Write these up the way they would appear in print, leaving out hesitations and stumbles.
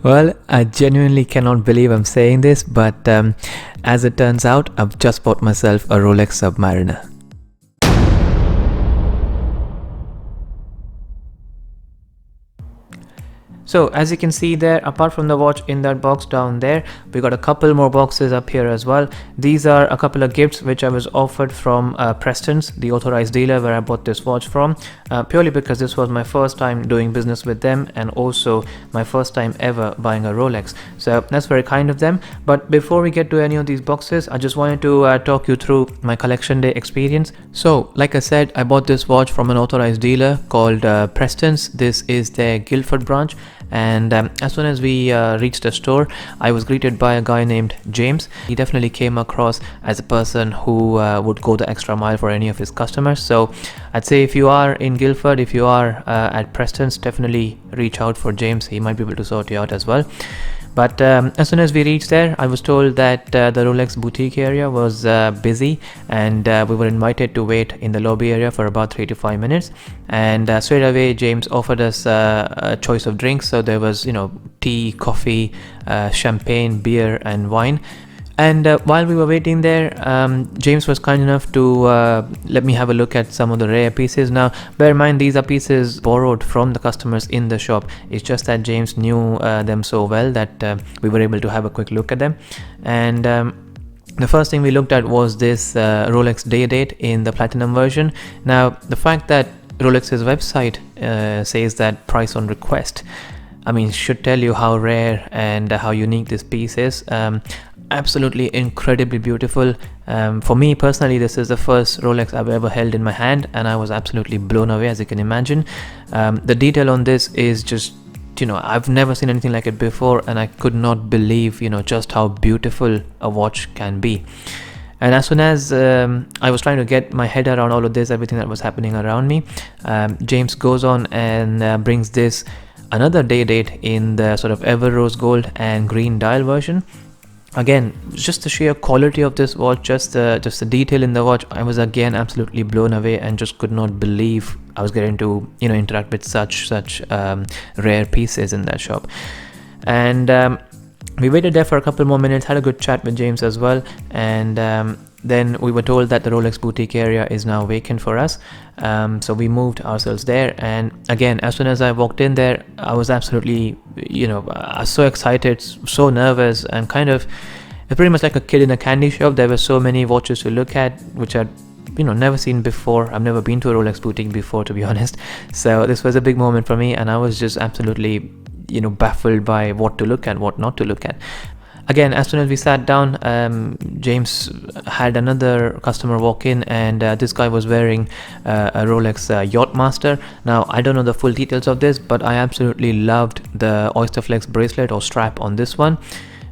Well, I genuinely cannot believe I'm saying this, but as it turns out, I've just bought myself a Rolex Submariner. So as you can see there, apart from the watch in that box down there, we got a couple more boxes up here as well. These are a couple of gifts which I was offered from Preston's, the authorized dealer where I bought this watch from, purely because this was my first time doing business with them and also my first time ever buying a Rolex. So that's very kind of them. But before we get to any of these boxes, I just wanted to talk you through my collection day experience. So like I said, I bought this watch from an authorized dealer called Preston's. This is their Guildford branch. And as soon as we reached the store, I was greeted by a guy named James. He definitely came across as a person who would go the extra mile for any of his customers. So I'd say if you are in Guildford, if you are at Preston's, definitely reach out for James. He might be able to sort you out as well. But as soon as we reached there, I was told that the Rolex boutique area was busy, and we were invited to wait in the lobby area for about 3 to 5 minutes. And straight away, James offered us a choice of drinks. So there was, tea, coffee, champagne, beer, and wine. And while we were waiting there, James was kind enough to let me have a look at some of the rare pieces. Now, bear in mind, these are pieces borrowed from the customers in the shop. It's just that James knew them so well that we were able to have a quick look at them. And the first thing we looked at was this Rolex Day Date in the platinum version. Now, the fact that Rolex's website says that price on request, I mean, should tell you how rare and how unique this piece is. Absolutely incredibly beautiful. For me personally, this is the first Rolex I've ever held in my hand, and I was absolutely blown away, as you can imagine. The detail on this is just, I've never seen anything like it before, and I could not believe, just how beautiful a watch can be. And as soon as I was trying to get my head around all of this, everything that was happening around me, James goes on and brings this another Day Date in the sort of Everose gold and green dial version. Again, just the sheer quality of this watch, just the detail in the watch, I was again absolutely blown away and just could not believe I was getting to interact with such rare pieces in that shop. And we waited there for a couple more minutes, had a good chat with James as well, and then we were told that the Rolex boutique area is now vacant for us. So we moved ourselves there, and again, as soon as I walked in there, I was absolutely, so excited, so nervous, and kind of pretty much like a kid in a candy shop. There were so many watches to look at, which I'd never seen before. I've never been to a Rolex boutique before, to be honest. So this was a big moment for me, and I was just absolutely baffled by what to look at, what not to look at. Again, as soon as we sat down, James had another customer walk in, and this guy was wearing a Rolex Yachtmaster. Now, I don't know the full details of this, but I absolutely loved the Oysterflex bracelet or strap on this one.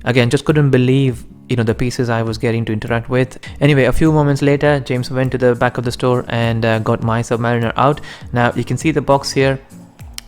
Again, just couldn't believe the pieces I was getting to interact with. Anyway, a few moments later, James went to the back of the store and got my Submariner out. Now, you can see the box here.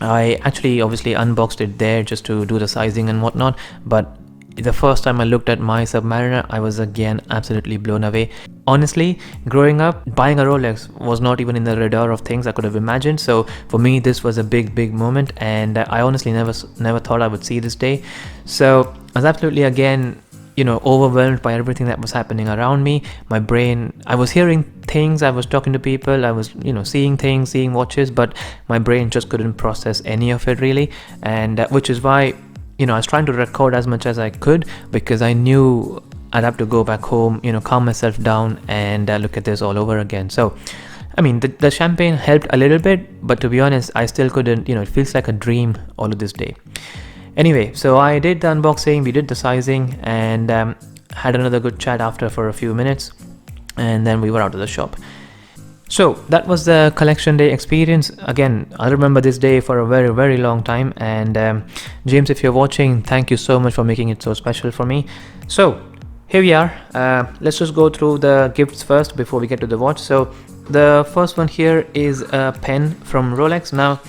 I actually obviously unboxed it there just to do the sizing and whatnot, but the first time I looked at my Submariner, I was again absolutely blown away. Honestly, growing up, buying a Rolex was not even in the radar of things I could have imagined. So for me, this was a big moment, and I honestly never thought I would see this day. So I was absolutely again overwhelmed by everything that was happening around me. My brain, I was hearing things, I was talking to people, I was seeing things, seeing watches, but my brain just couldn't process any of it really. And which is why I was trying to record as much as I could, because I knew I'd have to go back home, calm myself down and look at this all over again. So I mean, the champagne helped a little bit, but to be honest, I still couldn't, it feels like a dream all of this day. Anyway, so I did the unboxing, we did the sizing, and had another good chat after for a few minutes, and then we were out of the shop. So that was the collection day experience. Again, I remember this day for a very long time, and James, if you're watching, thank you so much for making it so special for me. So here we are. Let's just go through the gifts first before we get to the watch. So the first one here is a pen from Rolex. Now,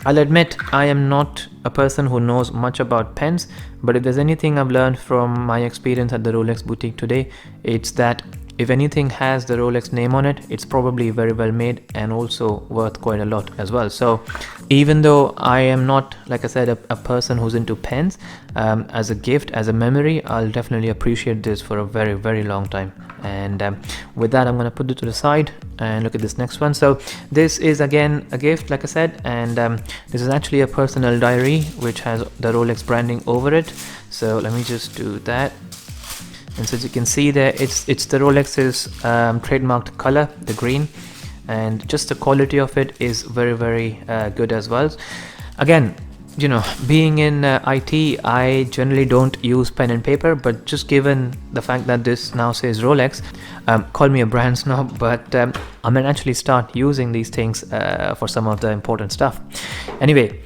I'll admit I am not a person who knows much about pens, but if there's anything I've learned from my experience at the Rolex boutique today, it's that if anything has the Rolex name on it, it's probably very well made and also worth quite a lot as well. So even though I am not, like I said, a person who's into pens, as a gift, as a memory, I'll definitely appreciate this for a very, very long time. And with that, I'm going to put it to the side and look at this next one. So this is again a gift, like I said, and this is actually a personal diary which has the Rolex branding over it. So let me just do that. And so as you can see there, it's the Rolex's trademarked color, the green, and just the quality of it is very, very good as well. Again, you know, being in IT, I generally don't use pen and paper, but just given the fact that this now says Rolex, call me a brand snob, but I might actually start using these things for some of the important stuff. Anyway,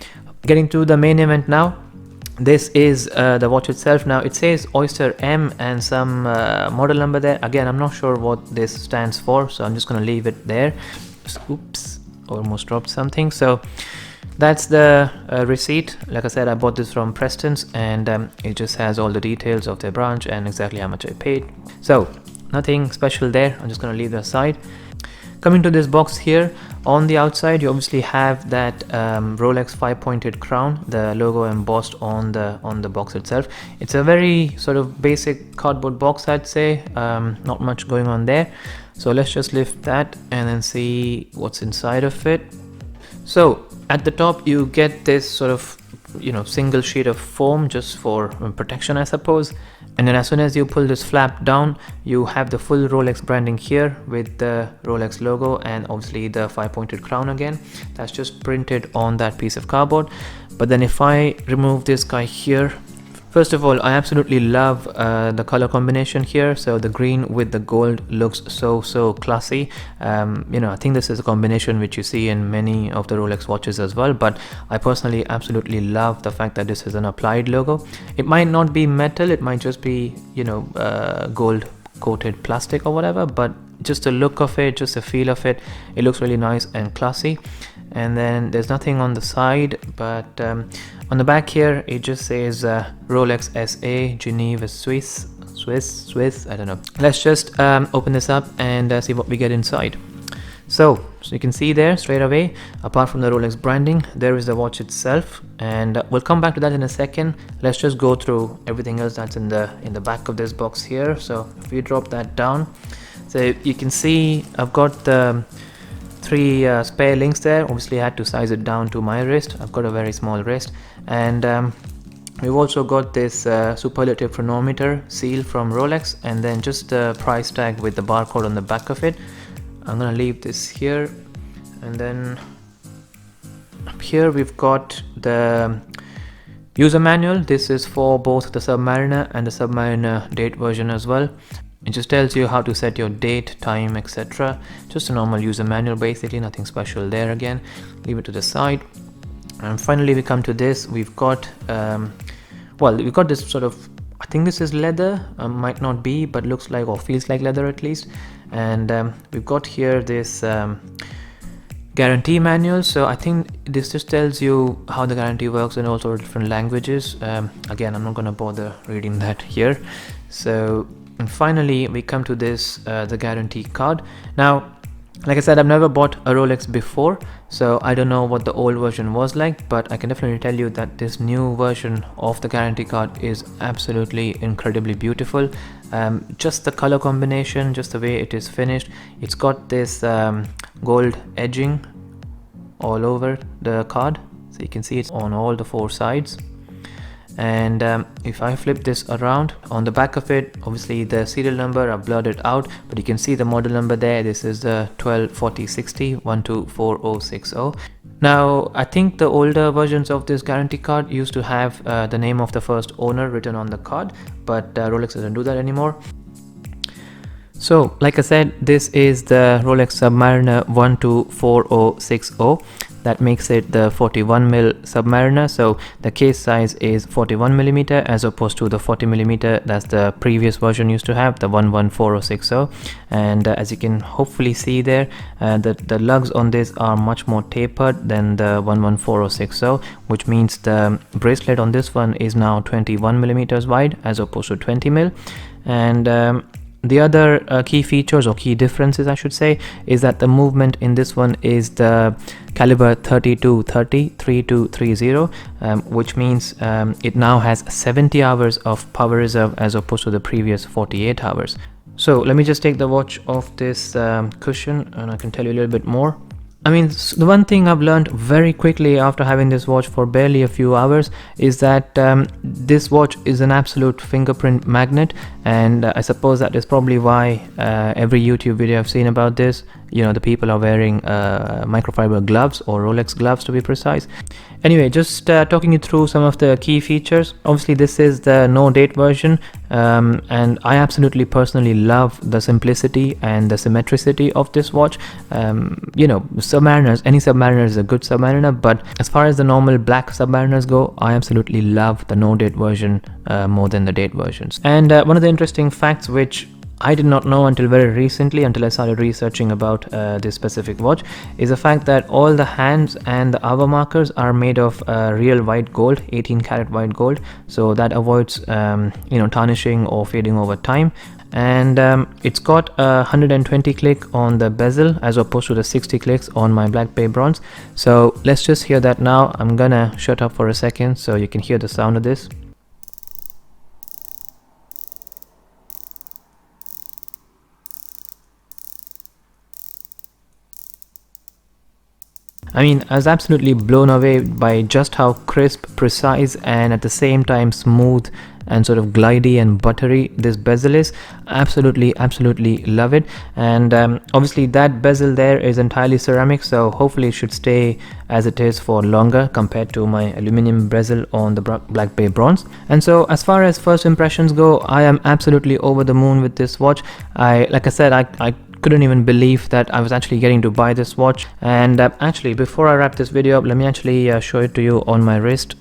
getting to the main event now. This is the watch itself. Now it says Oyster M and some model number there. Again, I'm not sure what this stands for, so I'm just going to leave it there. Oops, almost dropped something. So that's the receipt. Like I said, I bought this from Preston's, and it just has all the details of their branch and exactly how much I paid. So nothing special there. I'm just going to leave that aside. Coming to this box here, on the outside you obviously have that Rolex 5-pointed crown, the logo embossed on the box itself. It's a very sort of basic cardboard box, I'd say. Not much going on there. So let's just lift that and then see what's inside of it. So at the top you get this sort of, you know, single sheet of foam just for protection, I suppose. And then as soon as you pull this flap down, you have the full Rolex branding here with the Rolex logo and obviously the 5-pointed crown again. That's just printed on that piece of cardboard. But then if I remove this guy here, first of all, I absolutely love the color combination here. So the green with the gold looks so classy. You know, I think this is a combination which you see in many of the Rolex watches as well, but I personally absolutely love the fact that this is an applied logo. It might not be metal, it might just be, you know, gold coated plastic or whatever, but just the look of it, just the feel of it, it looks really nice and classy. And then there's nothing on the side, but on the back here it just says Rolex SA Geneva Swiss, I don't know. Let's just open this up and see what we get inside. So you can see there straight away, apart from the Rolex branding, there is the watch itself, and we'll come back to that in a second. Let's just go through everything else that's in the back of this box here. So if we drop that down, so you can see I've got the 3 spare links there. Obviously I had to size it down to my wrist. I've got a very small wrist, and we've also got this superlative chronometer seal from Rolex, and then just the price tag with the barcode on the back of it. I'm gonna leave this here, and then up here we've got the user manual. This is for both the Submariner and the Submariner date version as well. It just tells you how to set your date, time, etc. Just a normal user manual, basically, nothing special there. Again, leave it to the side. And finally we come to this. We've got well, we've got this sort of, I think this is leather, might not be, but looks like or feels like leather at least. And we've got here this guarantee manual. So I think this just tells you how the guarantee works in all sorts of different languages. Again, I'm not going to bother reading that here. So, and finally we come to this the guarantee card. Now, like I said, I've never bought a Rolex before, so I don't know what the old version was like, but I can definitely tell you that this new version of the guarantee card is absolutely incredibly beautiful. Just the color combination, just the way it is finished. It's got this gold edging all over the card, so you can see it's on all the 4 sides. And if I flip this around, on the back of it, obviously the serial number, I've blurred it out, but you can see the model number there. This is the 124060 124060. Now, I think the older versions of this guarantee card used to have the name of the first owner written on the card, but Rolex doesn't do that anymore. So, like I said, this is the Rolex Submariner 124060. That makes it the 41mm Submariner. So the case size is 41mm as opposed to the 40mm that's the previous version used to have, the 114060. And as you can hopefully see there, the lugs on this are much more tapered than the 114060, which means the bracelet on this one is now 21mm wide as opposed to 20mm. And The other key features or key differences I should say is that the movement in this one is the caliber 3230, which means it now has 70 hours of power reserve as opposed to the previous 48 hours. So let me just take the watch off this cushion and I can tell you a little bit more. I mean, the one thing I've learned very quickly after having this watch for barely a few hours is that this watch is an absolute fingerprint magnet, and I suppose that is probably why every YouTube video I've seen about this, you know, the people are wearing microfiber gloves or Rolex gloves to be precise. Anyway, just talking you through some of the key features. Obviously this is the no date version, and I absolutely personally love the simplicity and the symmetricity of this watch. You know, Submariners, any Submariner is a good Submariner, but as far as the normal black Submariners go, I absolutely love the no date version more than the date versions. And one of the interesting facts which I did not know until very recently, until I started researching about this specific watch, is the fact that all the hands and the hour markers are made of real white gold, 18 karat white gold, so that avoids you know, tarnishing or fading over time. And it's got a 120 click on the bezel as opposed to the 60 clicks on my Black Bay Bronze. So let's just hear that now. I'm gonna shut up for a second so you can hear the sound of this. I mean, I was absolutely blown away by just how crisp, precise, and at the same time smooth and sort of glidey and buttery this bezel is. Absolutely love it. And obviously that bezel there is entirely ceramic, so hopefully it should stay as it is for longer compared to my aluminum bezel on the Black Bay Bronze. And so as far as first impressions go, I am absolutely over the moon with this watch. Like I said, I couldn't even believe that I was actually getting to buy this watch. And actually, before I wrap this video up, let me actually show it to you on my wrist.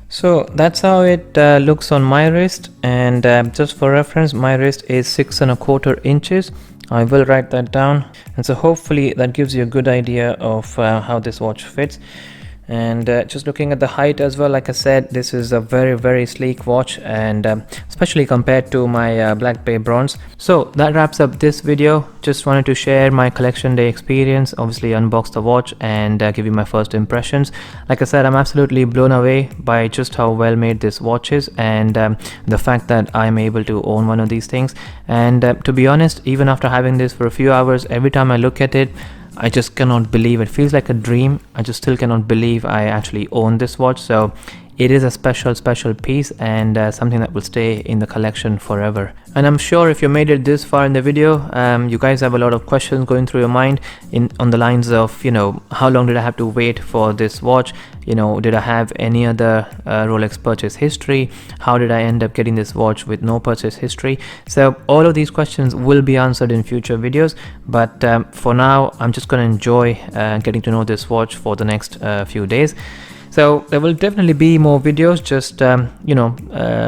So that's how it looks on my wrist, and just for reference, my wrist is 6¼ inches. I will write that down, and so hopefully that gives you a good idea of how this watch fits. And just looking at the height as well, like I said, this is a very sleek watch, and especially compared to my Black Bay Bronze. So that wraps up this video. Just wanted to share my collection day experience, obviously unbox the watch and give you my first impressions. Like I said, I'm absolutely blown away by just how well made this watch is, and the fact that I'm able to own one of these things. And to be honest, even after having this for a few hours, every time I look at it, I just cannot believe it. Feels like a dream. I just still cannot believe I actually own this watch. So it is a special piece, and something that will stay in the collection forever. And I'm sure if you made it this far in the video, you guys have a lot of questions going through your mind on the lines of, you know, how long did I have to wait for this watch? You know, did I have any other Rolex purchase history? How did I end up getting this watch with no purchase history? So all of these questions will be answered in future videos, but for now I'm just going to enjoy getting to know this watch for the next few days. So there will definitely be more videos, just you know,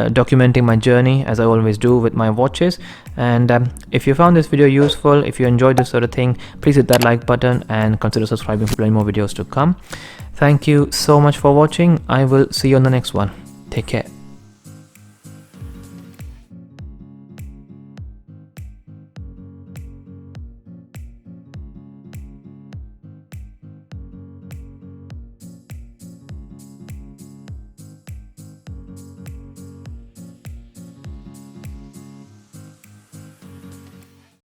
documenting my journey as I always do with my watches. And if you found this video useful, if you enjoyed this sort of thing, please hit that like button and consider subscribing for plenty more videos to come. Thank you so much for watching. I will see you on the next one. Take care.